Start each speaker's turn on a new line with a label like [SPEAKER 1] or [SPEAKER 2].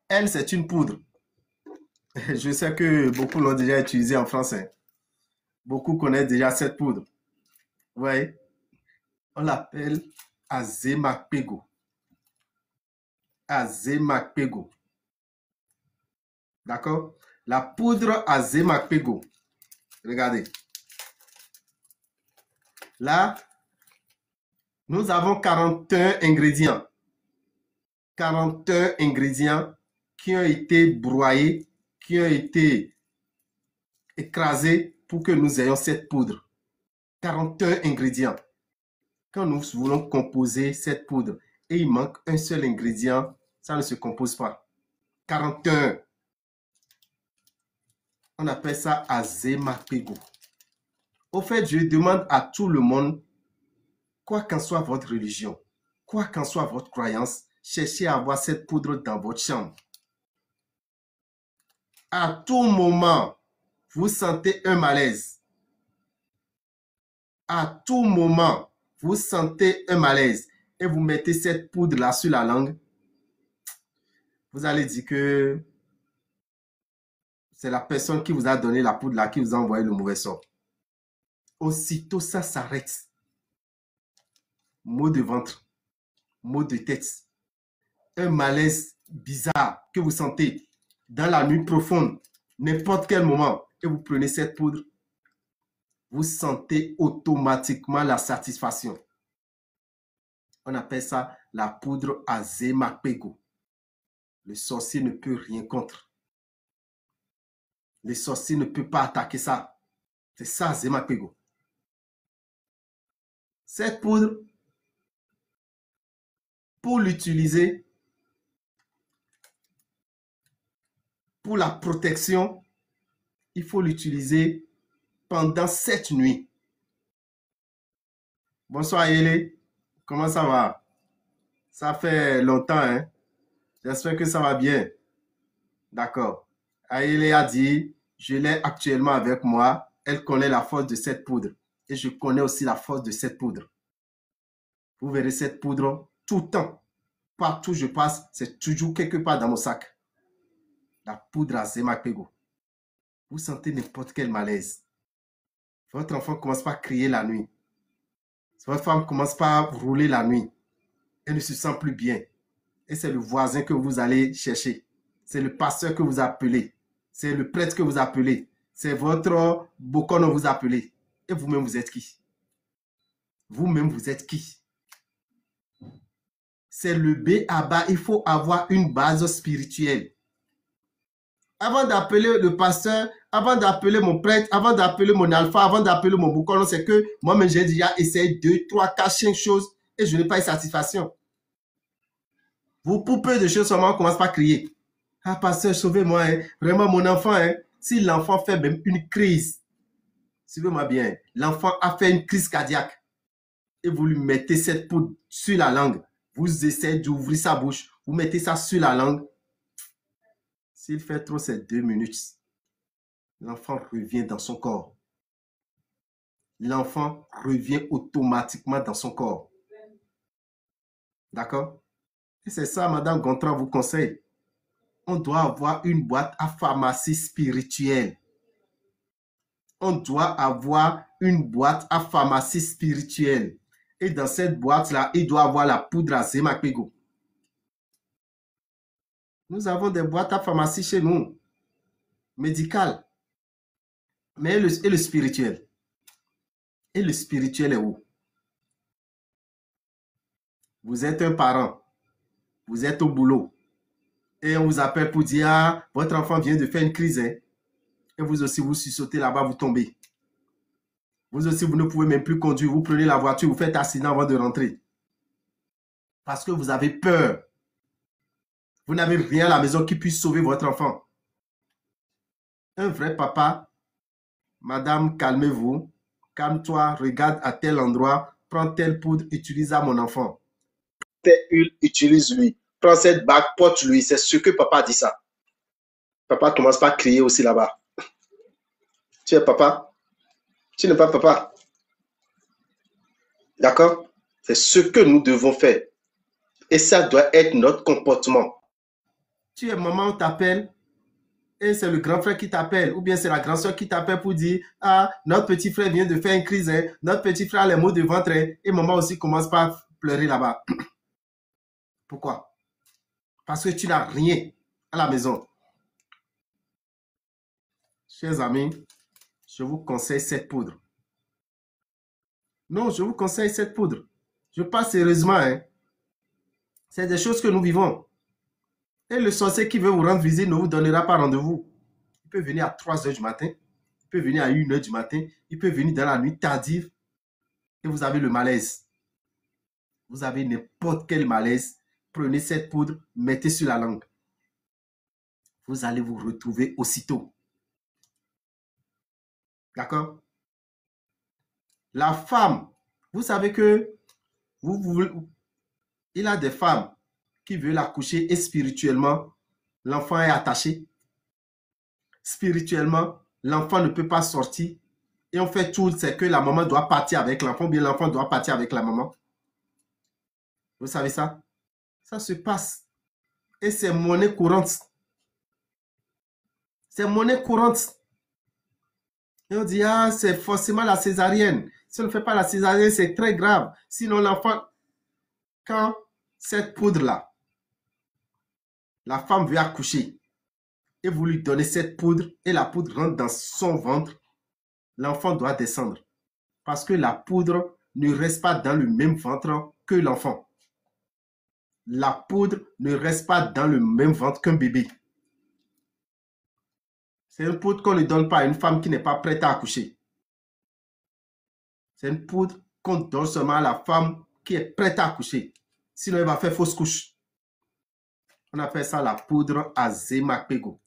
[SPEAKER 1] Elle, c'est une poudre. Je sais que beaucoup l'ont déjà utilisée en français. Beaucoup connaissent déjà cette poudre. Vous voyez, on l'appelle Azemakpego. Azemakpego. D'accord? La poudre Azemakpego. Regardez. Là, nous avons 41 ingrédients. 41 ingrédients qui ont été broyés, qui ont été écrasés pour que nous ayons cette poudre. 41 ingrédients. Quand nous voulons composer cette poudre et il manque un seul ingrédient, ça ne se compose pas. 41. On appelle ça Azemakpego. Au fait, je demande à tout le monde, quoi qu'en soit votre religion, quoi qu'en soit votre croyance, cherchez à avoir cette poudre dans votre chambre. À tout moment, vous sentez un malaise. À tout moment, vous sentez un malaise et vous mettez cette poudre-là sur la langue, vous allez dire que c'est la personne qui vous a donné la poudre-là qui vous a envoyé le mauvais sort. Aussitôt, ça s'arrête. Maux de ventre, maux de tête, un malaise bizarre que vous sentez dans la nuit profonde, n'importe quel moment, et vous prenez cette poudre, vous sentez automatiquement la satisfaction. On appelle ça la poudre Azemakpego. Le sorcier ne peut rien contre. Le sorcier ne peut pas attaquer ça. C'est ça Azemakpego. Cette poudre, pour l'utiliser, pour la protection, il faut l'utiliser pendant 7 nuits. Bonsoir Yélé, comment ça va? Ça fait longtemps, hein? J'espère que ça va bien. D'accord. Yélé a dit, je l'ai actuellement avec moi. Elle connaît la force de cette poudre. Et je connais aussi la force de cette poudre. Vous verrez cette poudre tout le temps. Partout où je passe, c'est toujours quelque part dans mon sac. La poudre Azemakpego. Vous sentez n'importe quel malaise. Votre enfant commence pas à crier la nuit. Votre femme commence pas à rouler la nuit. Elle ne se sent plus bien. Et c'est le voisin que vous allez chercher. C'est le pasteur que vous appelez. C'est le prêtre que vous appelez. C'est votre bokon que vous appelez. Et vous-même, vous êtes qui? Vous-même, vous êtes qui? C'est le B.A.B.A. Il faut avoir une base spirituelle. Avant d'appeler le pasteur, avant d'appeler mon prêtre, avant d'appeler mon alpha, avant d'appeler mon boucon, c'est que moi-même, j'ai déjà essayé 2, 3, 4, 5 choses et je n'ai pas eu satisfaction. Vous, pour peu de choses seulement, on commence par crier. Ah, pasteur, sauvez-moi, hein. Vraiment, mon enfant, hein. Si l'enfant fait même une crise, suivez-moi bien, l'enfant a fait une crise cardiaque et vous lui mettez cette poudre sur la langue, vous essayez d'ouvrir sa bouche, vous mettez ça sur la langue. S'il fait trop, c'est 2 minutes. L'enfant revient dans son corps. L'enfant revient automatiquement dans son corps. D'accord? Et c'est ça, Madame Gontran vous conseille. On doit avoir une boîte à pharmacie spirituelle. On doit avoir une boîte à pharmacie spirituelle. Et dans cette boîte-là, il doit avoir la poudre Azemakpego. Nous avons des boîtes à pharmacie chez nous, médicales. Mais et le spirituel? Et le spirituel est où? Vous êtes un parent, vous êtes au boulot, et on vous appelle pour dire, ah, votre enfant vient de faire une crise, hein? Et vous aussi, vous sautez là-bas, vous tombez. Vous aussi, vous ne pouvez même plus conduire, vous prenez la voiture, vous faites accident avant de rentrer. Parce que vous avez peur. Vous n'avez rien à la maison qui puisse sauver votre enfant. Un vrai papa, madame, calmez-vous, calme-toi, regarde à tel endroit, prends telle poudre, utilise à mon enfant. Telle huile, utilise-lui. Prends cette bague, porte-lui. C'est ce que papa dit ça. Papa commence par crier aussi là-bas. Tu es papa? Tu n'es pas papa? D'accord? C'est ce que nous devons faire. Et ça doit être notre comportement. Tu es maman, on t'appelle, et c'est le grand frère qui t'appelle, ou bien c'est la grande soeur qui t'appelle pour dire, ah, notre petit frère vient de faire une crise, hein, notre petit frère a les maux de ventre, hein, et maman aussi commence par pleurer là-bas. Pourquoi? Parce que tu n'as rien à la maison. Chers amis, je vous conseille cette poudre. Non, je vous conseille cette poudre. Je parle sérieusement, hein. C'est des choses que nous vivons. Et le sorcier qui veut vous rendre visite ne vous donnera pas rendez-vous. Il peut venir à 3 heures du matin, il peut venir à 1 heure du matin, il peut venir dans la nuit tardive et vous avez le malaise. Vous avez n'importe quel malaise. Prenez cette poudre, mettez sur la langue. Vous allez vous retrouver aussitôt. D'accord? La femme, vous savez que il y a des femmes qui veulent accoucher et spirituellement, l'enfant est attaché. Spirituellement, l'enfant ne peut pas sortir. Et on fait tout, c'est que la maman doit partir avec l'enfant, ou bien l'enfant doit partir avec la maman. Vous savez ça? Ça se passe. Et c'est monnaie courante. C'est monnaie courante. Et on dit, ah, c'est forcément la césarienne. Si on ne fait pas la césarienne, c'est très grave. Sinon, l'enfant, quand cette poudre-là, la femme veut accoucher, et vous lui donnez cette poudre, et la poudre rentre dans son ventre, l'enfant doit descendre. Parce que la poudre ne reste pas dans le même ventre que l'enfant. La poudre ne reste pas dans le même ventre qu'un bébé. C'est une poudre qu'on ne donne pas à une femme qui n'est pas prête à accoucher. C'est une poudre qu'on donne seulement à la femme qui est prête à accoucher. Sinon, elle va faire fausse couche. On appelle ça la poudre Azemapego.